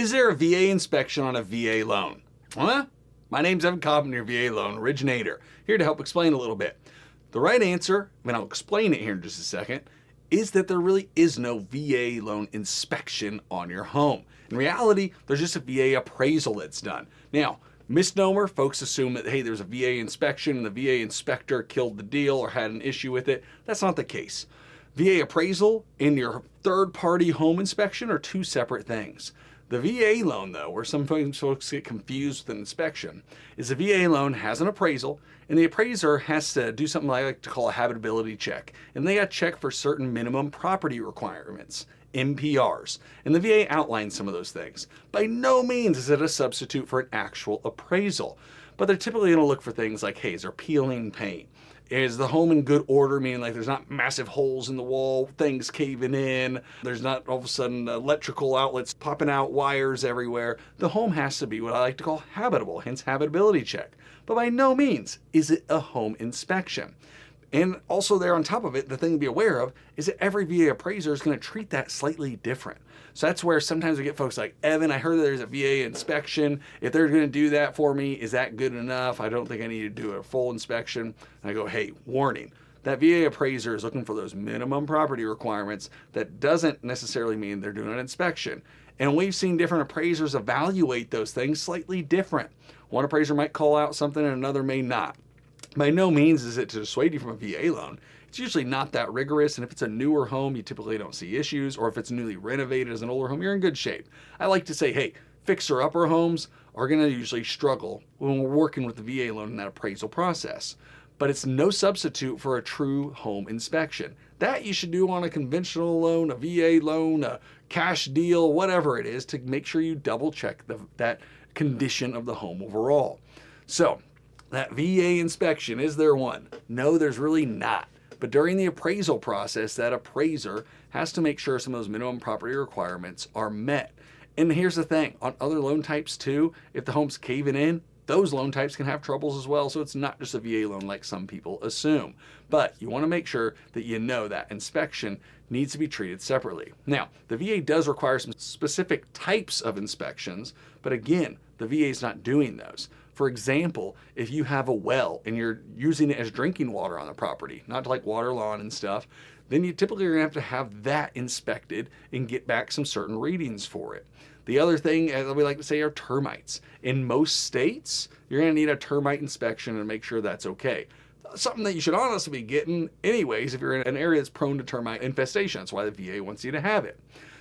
Is there a VA inspection on a VA loan? Huh? My name's Evan Kaufman, your VA loan originator, here to help explain a little bit. The right answer, and I'll explain it here in just a second, is that there really is no VA loan inspection on your home. In reality, there's just a VA appraisal that's done. Now, misnomer, folks assume that, hey, there's a VA inspection and the VA inspector killed the deal or had an issue with it. That's not the case. VA appraisal and your third-party home inspection are two separate things. The VA loan, though, where some folks get confused with an inspection, is the VA loan has an appraisal, and the appraiser has to do something I like to call a habitability check. And they got to check for certain minimum property requirements, MPRs. And the VA outlines some of those things. By no means is it a substitute for an actual appraisal, but they're typically going to look for things like, hey, is there peeling paint? Is the home in good order, meaning like there's not massive holes in the wall, things caving in, there's not all of a sudden electrical outlets popping out, wires everywhere. The home has to be what I like to call habitable, hence habitability check. But by no means is it a home inspection. And also there on top of it, the thing to be aware of is that every VA appraiser is going to treat that slightly different. So that's where sometimes we get folks like, Evan, I heard that there's a VA inspection. If they're going to do that for me, is that good enough? I don't think I need to do a full inspection. And I go, hey, warning. That VA appraiser is looking for those minimum property requirements. That doesn't necessarily mean they're doing an inspection. And we've seen different appraisers evaluate those things slightly different. One appraiser might call out something and another may not. By no means is it to dissuade you from a VA loan. It's usually not that rigorous, and if it's a newer home, you typically don't see issues, or if it's newly renovated as an older home, you're in good shape. I like to say, hey, fixer-upper homes are going to usually struggle when we're working with the VA loan in that appraisal process. But it's no substitute for a true home inspection. That you should do on a conventional loan, a VA loan, a cash deal, whatever it is, to make sure you double-check that condition of the home overall. So, that VA inspection, is there one? No, there's really not. But during the appraisal process, that appraiser has to make sure some of those minimum property requirements are met. And here's the thing, on other loan types too, if the home's caving in, those loan types can have troubles as well. So it's not just a VA loan like some people assume. But you want to make sure that you know that inspection needs to be treated separately. Now, the VA does require some specific types of inspections, but again, the VA is not doing those. For example, if you have a well and you're using it as drinking water on the property, not like water lawn and stuff, then you typically are going to have that inspected and get back some certain readings for it. The other thing, as we like to say, are termites. In most states, you're going to need a termite inspection and make sure that's okay. Something that you should honestly be getting anyways if you're in an area that's prone to termite infestation. That's why the VA wants you to have it.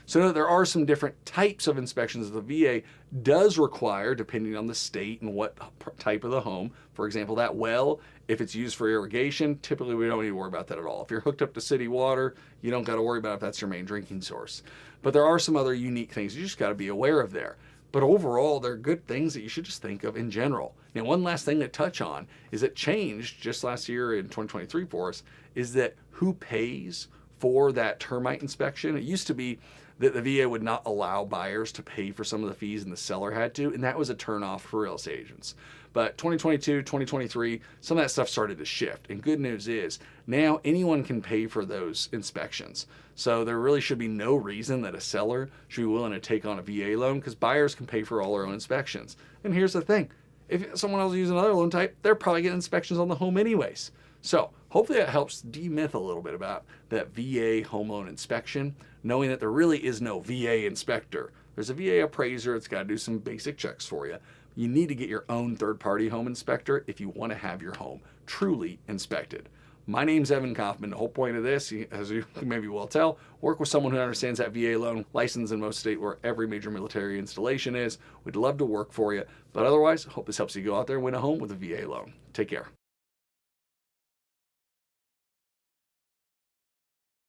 So there are some different types of inspections that the VA does require depending on the state and what type of the home. For example, that well, if it's used for irrigation, typically we don't need to worry about that at all. If you're hooked up to city water, you don't got to worry about if that's your main drinking source. But there are some other unique things you just got to be aware of there. But overall, they're good things that you should just think of in general. Now, one last thing to touch on is that changed just last year in 2023 for us is that who pays for that termite inspection. It used to be that the VA would not allow buyers to pay for some of the fees and the seller had to, and that was a turnoff for real estate agents. But 2022, 2023, some of that stuff started to shift. And good news is now anyone can pay for those inspections. So there really should be no reason that a seller should be willing to take on a VA loan because buyers can pay for all their own inspections. And here's the thing, if someone else uses another loan type, they're probably getting inspections on the home anyways. So hopefully that helps demyth a little bit about that VA home loan inspection, knowing that there really is no VA inspector. There's a VA appraiser. It's got to do some basic checks for you. You need to get your own third-party home inspector if you want to have your home truly inspected. My name's Evan Kaufman. The whole point of this, as you maybe well tell, work with someone who understands that VA loan, licensed in most states where every major military installation is. We'd love to work for you. But otherwise, hope this helps you go out there and win a home with a VA loan. Take care.